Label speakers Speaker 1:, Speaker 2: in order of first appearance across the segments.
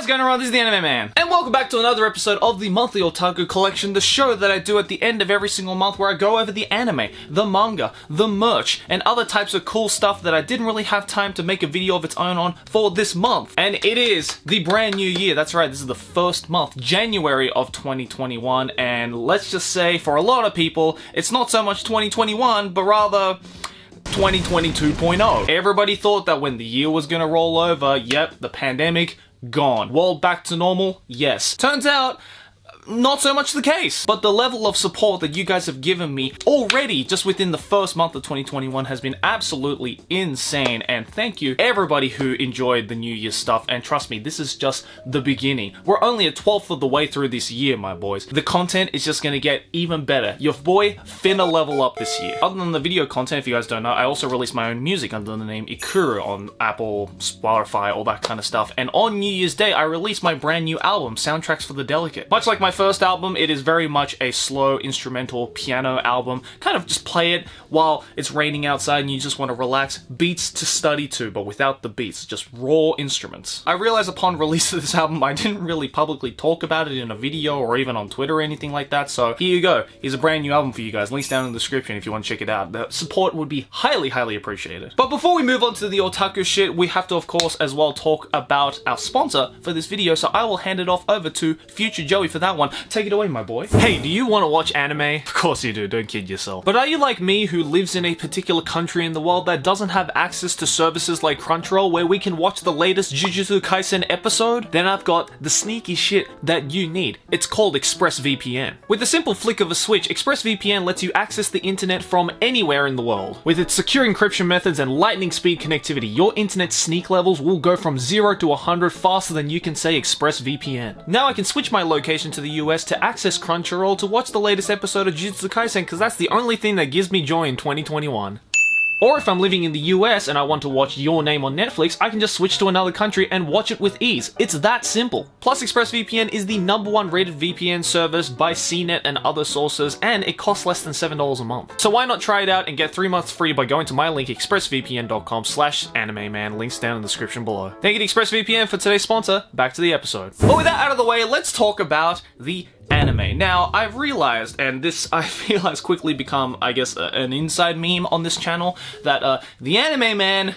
Speaker 1: How's it going, everyone? This is the Anime Man, and welcome back to another episode of the Monthly Otaku Collection, the show that I do at the end of every single month where I go over the anime, the manga, the merch, and other types of cool stuff that I didn't really have time to make a video of its own on for this month. And it is the brand new year. That's right, this is the first month, January of 2021, and let's just say, for a lot of people, it's not so much 2021, but rather 2022.0. Everybody thought that when the year was gonna roll over, yep, the pandemic, gone. World back to normal? Yes. Turns out, not so much the case. But the level of support that you guys have given me already just within the first month of 2021 has been absolutely insane, and thank you everybody who enjoyed the New Year's stuff, and trust me, this is just the beginning. We're only a 12th of the way through this year, my boys. The content is just gonna get even better. Your boy finna level up this year. Other than the video content, if you guys don't know, I also release my own music under the name Ikuru on Apple, Spotify, all that kind of stuff, and on New Year's Day I released my brand new album, Soundtracks for the Delicate. Much like my first album, it is very much a slow instrumental piano album. Kind of just play it while it's raining outside and you just want to relax. Beats to study to, but without the beats, just raw instruments. I realized upon release of this album, I didn't really publicly talk about it in a video or even on Twitter or anything like that, so here you go. Here's a brand new album for you guys. Links down in the description if you want to check it out. The support would be highly, highly appreciated. But before we move on to the otaku shit, we have to, of course, as well talk about our sponsor for this video, so I will hand it off over to Future Joey for that one. Take it away, my boy. Hey, do you want to watch anime? Of course you do, don't kid yourself. But are you like me, who lives in a particular country in the world that doesn't have access to services like Crunchyroll where we can watch the latest Jujutsu Kaisen episode? Then I've got the sneaky shit that you need. It's called ExpressVPN. With a simple flick of a switch, ExpressVPN lets you access the internet from anywhere in the world. With its secure encryption methods and lightning speed connectivity, your internet sneak levels will go from 0 to 100 faster than you can say ExpressVPN. Now I can switch my location to the US to access Crunchyroll to watch the latest episode of Jujutsu Kaisen, because that's the only thing that gives me joy in 2021. Or if I'm living in the US and I want to watch Your Name on Netflix, I can just switch to another country and watch it with ease. It's that simple. Plus, ExpressVPN is the #1 rated VPN service by CNET and other sources, and it costs less than $7 a month. So why not try it out and get 3 months free by going to my link, expressvpn.com/animeman. Links down in the description below. Thank you to ExpressVPN for today's sponsor. Back to the episode. But with that out of the way, let's talk about the anime. Now, I've realized, and this I feel has quickly become, I guess, an inside meme on this channel, that the Anime Man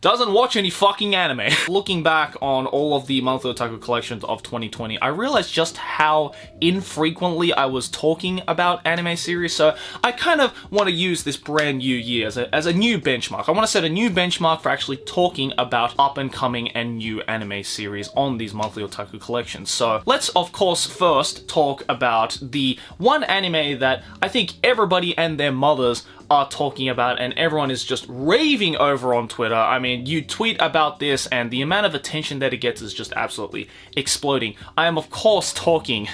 Speaker 1: doesn't watch any fucking anime. Looking back on all of the monthly otaku collections of 2020, I realized just how infrequently I was talking about anime series, so I kind of want to use this brand new year as a new benchmark. I want to set a new benchmark for actually talking about up-and-coming and new anime series on these monthly otaku collections. So let's, of course, first talk about the one anime that I think everybody and their mothers are talking about and everyone is just raving over on Twitter. I mean, you tweet about this and the amount of attention that it gets is just absolutely exploding. I am, of course, talking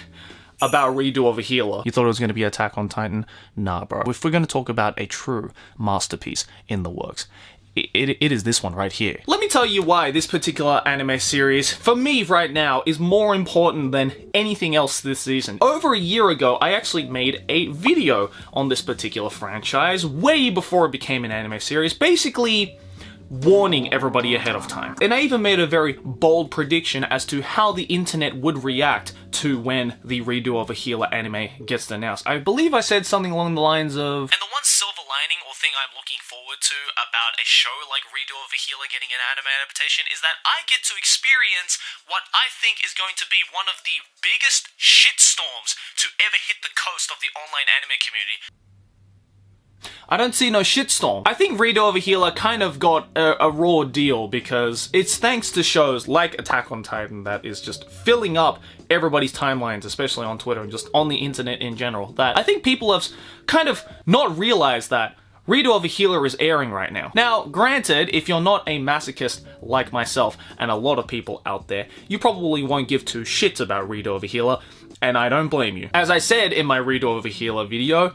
Speaker 1: about Redo of a Healer. You thought it was going to be Attack on Titan? Nah, bro. If we're going to talk about a true masterpiece in the works, it is this one right here. Let me tell you why this particular anime series, for me right now, is more important than anything else this season. Over a year ago, I actually made a video on this particular franchise, way before it became an anime series, basically warning everybody ahead of time. And I even made a very bold prediction as to how the internet would react to when the Redo of a Healer anime gets announced. I believe I said something along the lines of, and the one silver lining or thing I'm looking forward to about a show like Redo of a Healer getting an anime adaptation is that I get to experience what I think is going to be one of the biggest shitstorms to ever hit the coast of the online anime community. I don't see no shitstorm. I think Redo of a Healer kind of got a raw deal because it's thanks to shows like Attack on Titan that is just filling up everybody's timelines, especially on Twitter and just on the internet in general, that I think people have kind of not realized that Redo of a Healer is airing right now. Now, granted, if you're not a masochist like myself and a lot of people out there, you probably won't give two shits about Redo of a Healer, and I don't blame you. As I said in my Redo of a Healer video,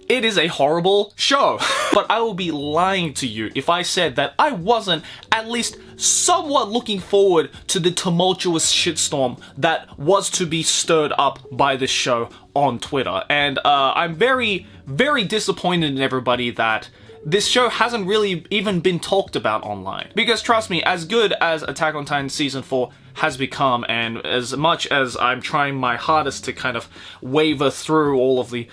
Speaker 1: it is a horrible show. But I will be lying to you if I said that I wasn't at least somewhat looking forward to the tumultuous shitstorm that was to be stirred up by this show on Twitter. And I'm very, very disappointed in everybody that this show hasn't really even been talked about online. Because trust me, as good as Attack on Titan Season 4 has become, and as much as I'm trying my hardest to kind of waver through all of the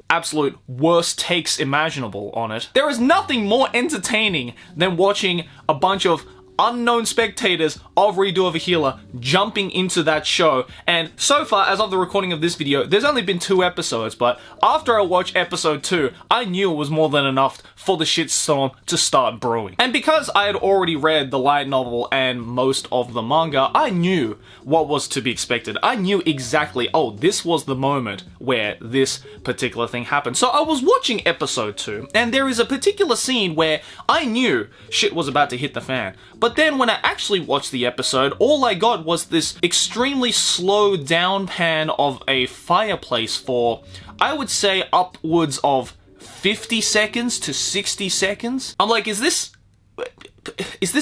Speaker 1: absolute worst takes imaginable on it, there is nothing more entertaining than watching a bunch of unknown spectators of Redo of a Healer jumping into that show. And so far, as of the recording of this video, there's only been 2 episodes, but after I watched episode 2, I knew it was more than enough for the shitstorm to start brewing. And because I had already read the light novel and most of the manga, I knew what was to be expected. I knew exactly, oh, this was the moment where this particular thing happened. So I was watching episode 2, and there is a particular scene where I knew shit was about to hit the fan. But then when I actually watched the episode, all I got was this extremely slow down pan of a fireplace for, I would say, upwards of 50 seconds to 60 seconds. I'm like, is this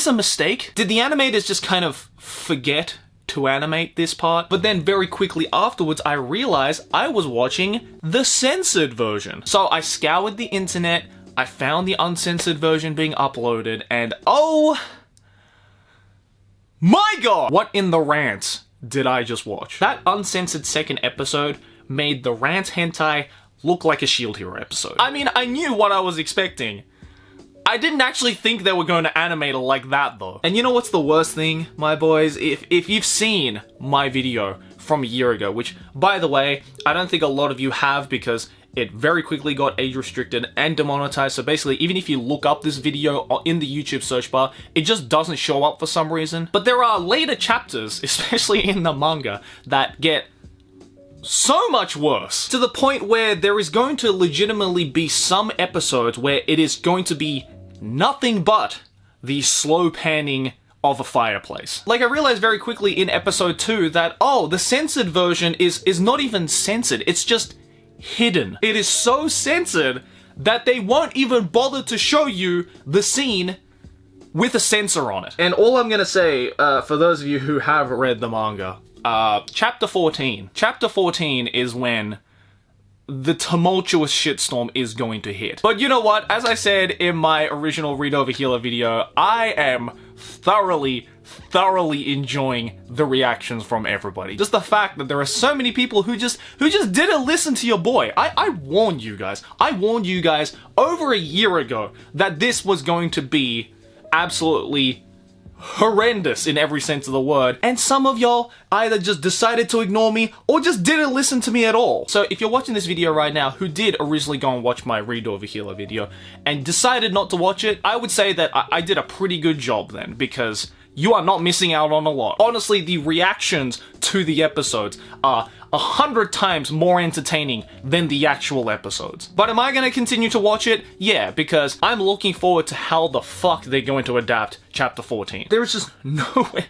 Speaker 1: a mistake? Did the animators just kind of forget to animate this part? But then very quickly afterwards, I realized I was watching the censored version. So I scoured the internet, I found the uncensored version being uploaded, and oh my god! What in the rant did I just watch? That uncensored second episode made the rant hentai look like a Shield Hero episode. I mean, I knew what I was expecting. I didn't actually think they were going to animate it like that though. And you know what's the worst thing, my boys? If you've seen my video from a year ago, which, by the way, I don't think a lot of you have because it very quickly got age restricted and demonetized, so basically even if you look up this video in the YouTube search bar, it just doesn't show up for some reason. But there are later chapters, especially in the manga, that get so much worse, to the point where there is going to legitimately be some episodes where it is going to be nothing but the slow panning of a fireplace. Like, I realized very quickly in episode 2 that, oh, the censored version is not even censored, it's just hidden. It is so censored that they won't even bother to show you the scene with a censor on it. And all I'm gonna say, for those of you who have read the manga, Chapter 14. Chapter 14 is when the tumultuous shitstorm is going to hit. But you know what? As I said in my original Read Over Healer video, I am thoroughly enjoying the reactions from everybody. Just the fact that there are so many people who just didn't listen to your boy. I warned you guys. I warned you guys over a year ago that this was going to be absolutely horrendous in every sense of the word, and some of y'all either just decided to ignore me or just didn't listen to me at all. So if you're watching this video right now who did originally go and watch my Read Over Healer video and decided not to watch it, I would say that I did a pretty good job then, because you are not missing out on a lot. Honestly, the reactions to the episodes are 100 times more entertaining than the actual episodes. But am I gonna continue to watch it? Yeah, because I'm looking forward to how the fuck they're going to adapt Chapter 14. There is just no way.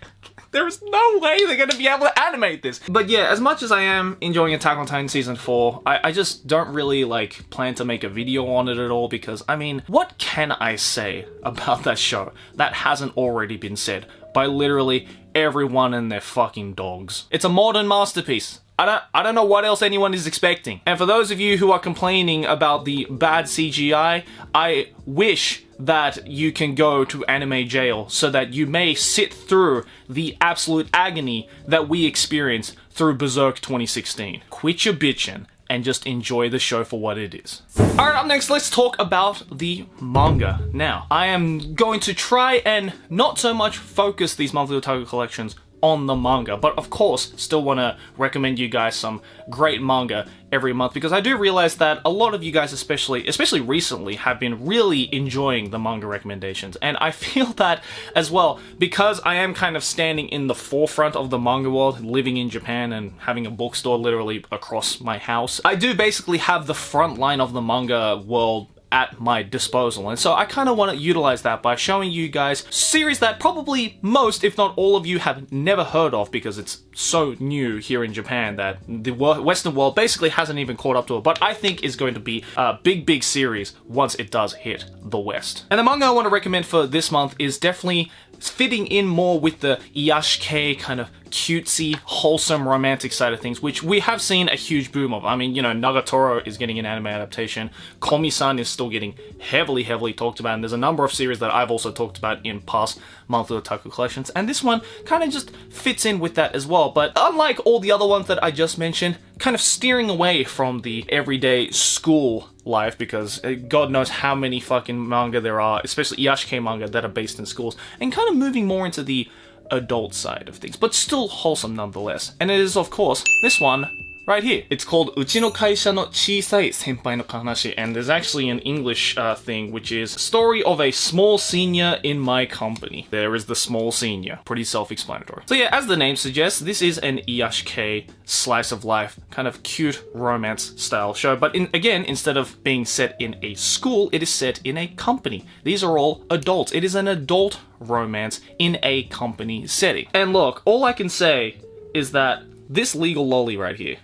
Speaker 1: There is no way they're gonna be able to animate this. But yeah, as much as I am enjoying Attack on Titan Season 4, I just don't really, like, plan to make a video on it at all, because, I mean, what can I say about that show that hasn't already been said by literally everyone and their fucking dogs? It's a modern masterpiece. I don't know what else anyone is expecting. And for those of you who are complaining about the bad CGI, I wish that you can go to anime jail so that you may sit through the absolute agony that we experienced through Berserk 2016. Quit your bitchin' and just enjoy the show for what it is. Alright, up next, let's talk about the manga. Now, I am going to try and not so much focus these monthly otaku collections on the manga, but of course still want to recommend you guys some great manga every month, because I do realize that a lot of you guys, especially recently, have been really enjoying the manga recommendations, and I feel that as well because I am kind of standing in the forefront of the manga world, living in Japan and having a bookstore literally across my house. I do basically have the front line of the manga world at my disposal, and so I kind of want to utilize that by showing you guys series that probably most, if not all of you, have never heard of, because it's so new here in Japan that the Western world basically hasn't even caught up to it, but I think is going to be a big series once it does hit the West. And the manga I want to recommend for this month is definitely fitting in more with the Iyashikei kind of cutesy, wholesome, romantic side of things, which we have seen a huge boom of. I mean, you know, Nagatoro is getting an anime adaptation. Komi-san is still getting heavily talked about, and there's a number of series that I've also talked about in past monthly otaku collections, and this one kind of just fits in with that as well. But unlike all the other ones that I just mentioned, kind of steering away from the everyday school life, because God knows how many fucking manga there are, especially Iyashikei manga, that are based in schools, and kind of moving more into the adult side of things, but still wholesome nonetheless. And it is, of course, this one right here. It's called Uchi no kaisha no chisai senpai no kanashi, and there's actually an English thing, which is story of a small senior in my company. There is the small senior. Pretty self-explanatory. So yeah, as the name suggests, this is an Iyashikei slice of life, kind of cute romance style show, but again, instead of being set in a school, it is set in a company. These are all adults. It is an adult romance in a company setting. And look, all I can say is that this legal lolly right here,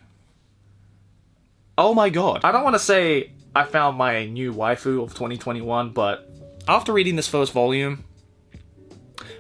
Speaker 1: oh my god. I don't want to say I found my new waifu of 2021, but after reading this first volume,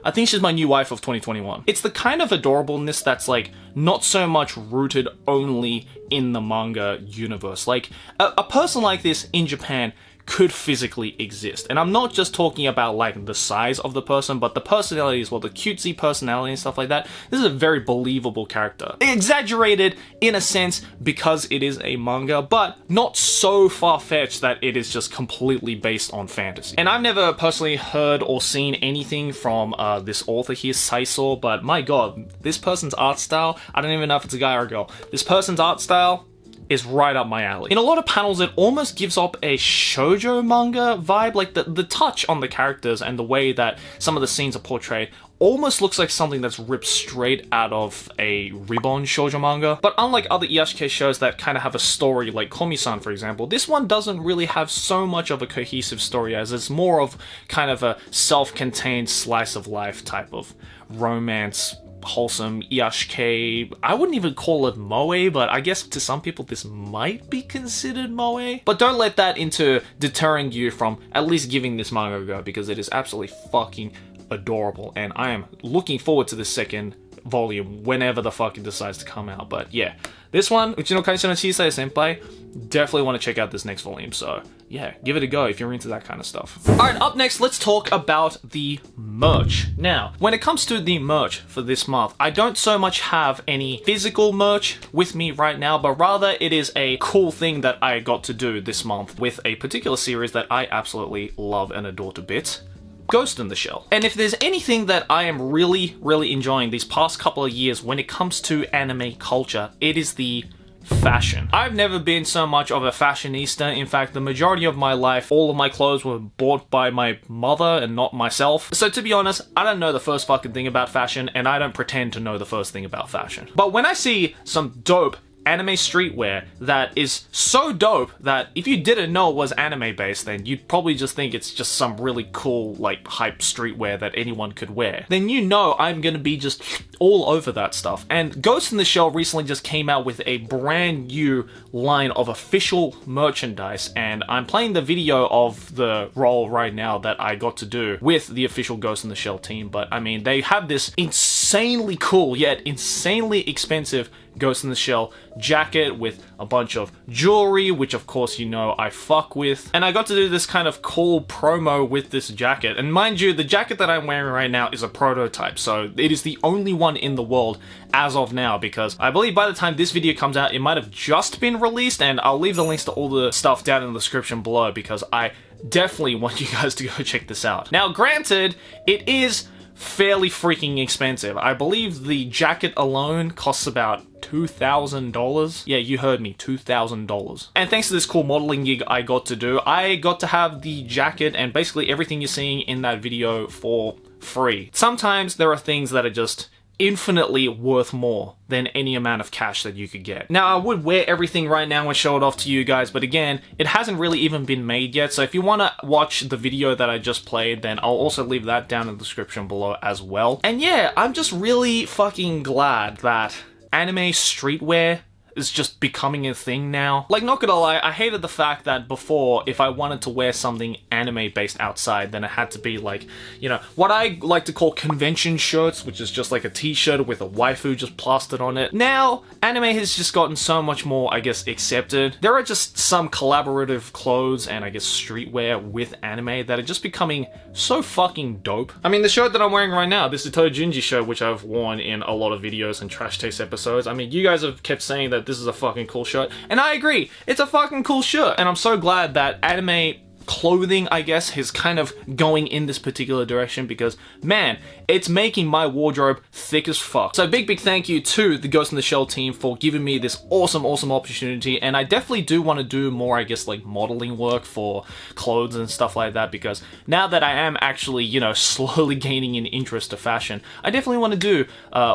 Speaker 1: I think she's my new wife of 2021. It's the kind of adorableness that's like not so much rooted only in the manga universe. Like a person like this in Japan could physically exist. And I'm not just talking about like the size of the person, but the personality as well, the cutesy personality and stuff like that. This is a very believable character. Exaggerated in a sense because it is a manga, but not so far-fetched that it is just completely based on fantasy. And I've never personally heard or seen anything from this author here, Saiso, but my god, this person's art style, I don't even know if it's a guy or a girl. This person's art style is right up my alley. In a lot of panels, it almost gives off a shoujo manga vibe, like the touch on the characters and the way that some of the scenes are portrayed almost looks like something that's ripped straight out of a Ribbon shoujo manga. But unlike other Iyashikei shows that kind of have a story, like Komi-san for example, this one doesn't really have so much of a cohesive story, as it's more of kind of a self-contained slice of life type of romance, wholesome Iyashikei. I wouldn't even call it moe, but I guess to some people this might be considered moe. But don't let that into deterring you from at least giving this manga a go, because it is absolutely fucking adorable, and I am looking forward to the second volume whenever the fuck it decides to come out. But yeah, this one, Uchi no kaisha no chisai senpai, definitely want to check out this next volume, so yeah, give it a go if you're into that kind of stuff. Alright, up next, let's talk about the merch. Now, when it comes to the merch for this month, I don't so much have any physical merch with me right now, but rather it is a cool thing that I got to do this month with a particular series that I absolutely love and adore to bits. Ghost in the Shell. And if there's anything that I am really enjoying these past couple of years when it comes to anime culture, it is the fashion. I've never been so much of a fashionista. In fact, the majority of my life, all of my clothes were bought by my mother and not myself. So to be honest, I don't know the first fucking thing about fashion, and I don't pretend to know the first thing about fashion. But when I see some dope anime streetwear that is so dope that if you didn't know it was anime based, then you'd probably just think it's just some really cool, like, hype streetwear that anyone could wear, then you know I'm gonna be just all over that stuff. And Ghost in the Shell recently just came out with a brand new line of official merchandise, and I'm playing the video of the role right now that I got to do with the official Ghost in the Shell team. But I mean, they have this insanely cool yet insanely expensive Ghost in the Shell jacket with a bunch of jewelry, which of course you know I fuck with. And I got to do this kind of cool promo with this jacket. And mind you, the jacket that I'm wearing right now is a prototype, so it is the only one in the world as of now, because I believe by the time this video comes out, it might have just been released, and I'll leave the links to all the stuff down in the description below, because I definitely want you guys to go check this out. Now, granted, it is fairly freaking expensive. I believe the jacket alone costs about $2,000. Yeah, you heard me, $2,000. And thanks to this cool modeling gig I got to do, I got to have the jacket and basically everything you're seeing in that video for free. Sometimes there are things that are just infinitely worth more than any amount of cash that you could get. Now, I would wear everything right now and show it off to you guys, but again, it hasn't really even been made yet, so if you want to watch the video that I just played, then I'll also leave that down in the description below as well. And yeah, I'm just really fucking glad that anime streetwear, is just becoming a thing now. Like, not gonna lie, I hated the fact that before, if I wanted to wear something anime-based outside, then it had to be like, you know, what I like to call convention shirts, which is just like a t-shirt with a waifu just plastered on it. Now, anime has just gotten so much more, I guess, accepted. There are just some collaborative clothes and, I guess, streetwear with anime that are just becoming so fucking dope. I mean, the shirt that I'm wearing right now, this is Tojinji shirt, which I've worn in a lot of videos and Trash Taste episodes. I mean, you guys have kept saying that this is a fucking cool shirt, and I agree, it's a fucking cool shirt, and I'm so glad that anime clothing, I guess, is kind of going in this particular direction because, man, it's making my wardrobe thick as fuck. So big thank you to the Ghost in the Shell team for giving me this awesome opportunity, and I definitely do want to do more, I guess, like modeling work for clothes and stuff like that, because now that I am actually, you know, slowly gaining an interest to fashion, I definitely want to do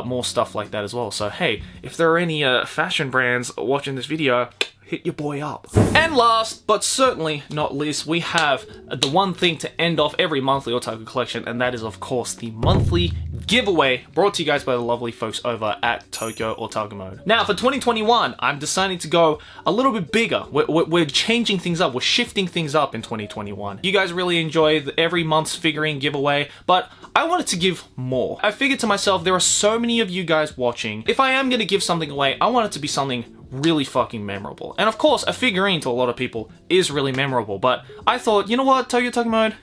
Speaker 1: more stuff like that as well. So hey, if there are any fashion brands watching this video, hit your boy up. And last, but certainly not least, we have the one thing to end off every monthly otaku collection, and that is, of course, the monthly giveaway brought to you guys by the lovely folks over at Tokyo Otaku Mode. Now, for 2021, I'm deciding to go a little bit bigger. We're changing things up. We're shifting things up in 2021. You guys really enjoy every month's figurine giveaway, but I wanted to give more. I figured to myself, there are so many of you guys watching. If I am going to give something away, I want it to be something really fucking memorable. And of course, a figurine to a lot of people is really memorable, but I thought, you know what, Tokyo Otaku Mode?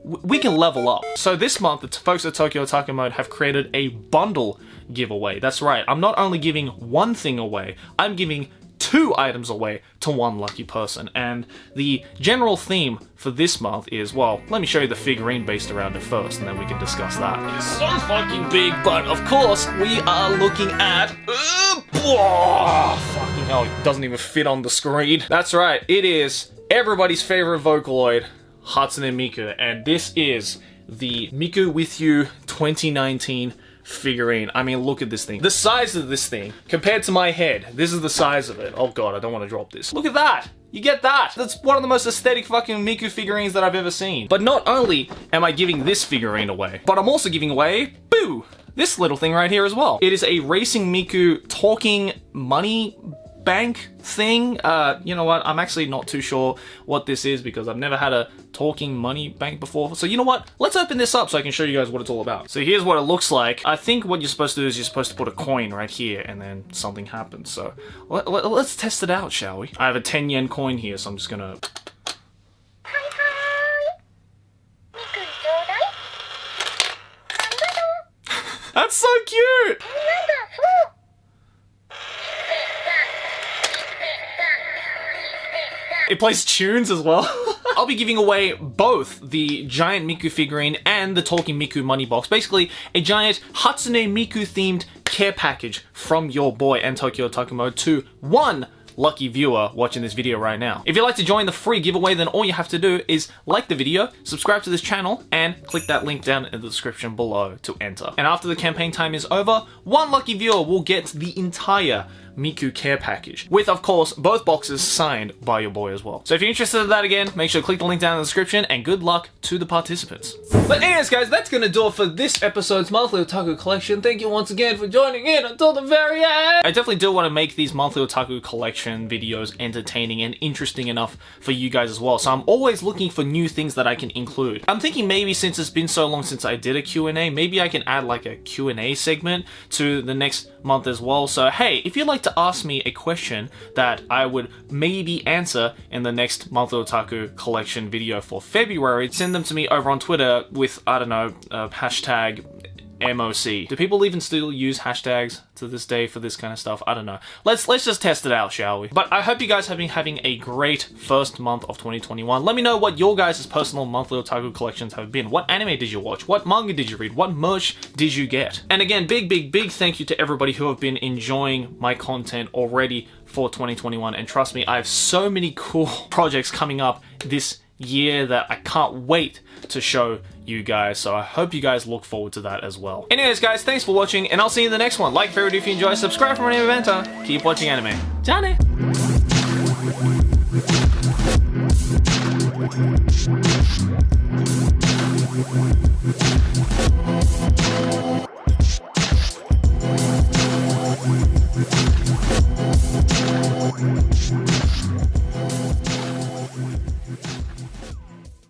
Speaker 1: We can level up. So this month, the folks at Tokyo Otaku Mode have created a bundle giveaway. That's right, I'm not only giving one thing away, I'm giving 2 items away to one lucky person. And the general theme for this month is, well, let me show you the figurine based around it first, and then we can discuss that. It's so fucking big, but of course, we are looking at... fucking hell, it doesn't even fit on the screen. That's right, it is everybody's favorite Vocaloid, Hatsune Miku, and this is the Miku With You 2019 figurine. I mean, look at this thing. The size of this thing, compared to my head, this is the size of it. Oh god, I don't want to drop this. Look at that! You get that! That's one of the most aesthetic fucking Miku figurines that I've ever seen. But not only am I giving this figurine away, but I'm also giving away, boo, this little thing right here as well. It is a Racing Miku talking money bank thing. You know what? I'm actually not too sure what this is because I've never had a talking money bank before. So you know what? Let's open this up so I can show you guys what it's all about. So here's what it looks like. I think what you're supposed to do is you're supposed to put a coin right here and then something happens. So let's test it out, shall we? I have a 10 yen coin here, so I'm just gonna... That's so cute! It plays tunes as well. I'll be giving away both the giant Miku figurine and the talking Miku money box. Basically, a giant Hatsune Miku themed care package from your boy and Tokyo Otaku Mode to one lucky viewer watching this video right now. If you'd like to join the free giveaway, then all you have to do is like the video, subscribe to this channel, and click that link down in the description below to enter. And after the campaign time is over, one lucky viewer will get the entire Miku care package, with, of course, both boxes signed by your boy as well. So if you're interested in that again, make sure to click the link down in the description, and good luck to the participants. But anyways, guys, that's gonna do it for this episode's monthly otaku collection. Thank you once again for joining in until the very end. I definitely do want to make these monthly otaku collection videos entertaining and interesting enough for you guys as well. So I'm always looking for new things that I can include. I'm thinking maybe since it's been so long since I did a Q&A, maybe I can add like a Q&A segment to the next month as well. So hey, if you'd like to ask me a question that I would maybe answer in the next monthly otaku collection video for February, send them to me over on Twitter with, I don't know, hashtag MOC. Do people even still use hashtags to this day for this kind of stuff? I don't know. Let's just test it out, shall we? But I hope you guys have been having a great first month of 2021. Let me know what your guys' personal monthly otaku collections have been. What anime did you watch? What manga did you read? What merch did you get? And again, big thank you to everybody who have been enjoying my content already for 2021. And trust me, I have so many cool projects coming up this year that I can't wait to show you guys, so I hope you guys look forward to that as well. Anyways guys, thanks for watching, and I'll see you in the next one. Like, favorite if you enjoy, subscribe for more anime. Keep watching anime. Johnny!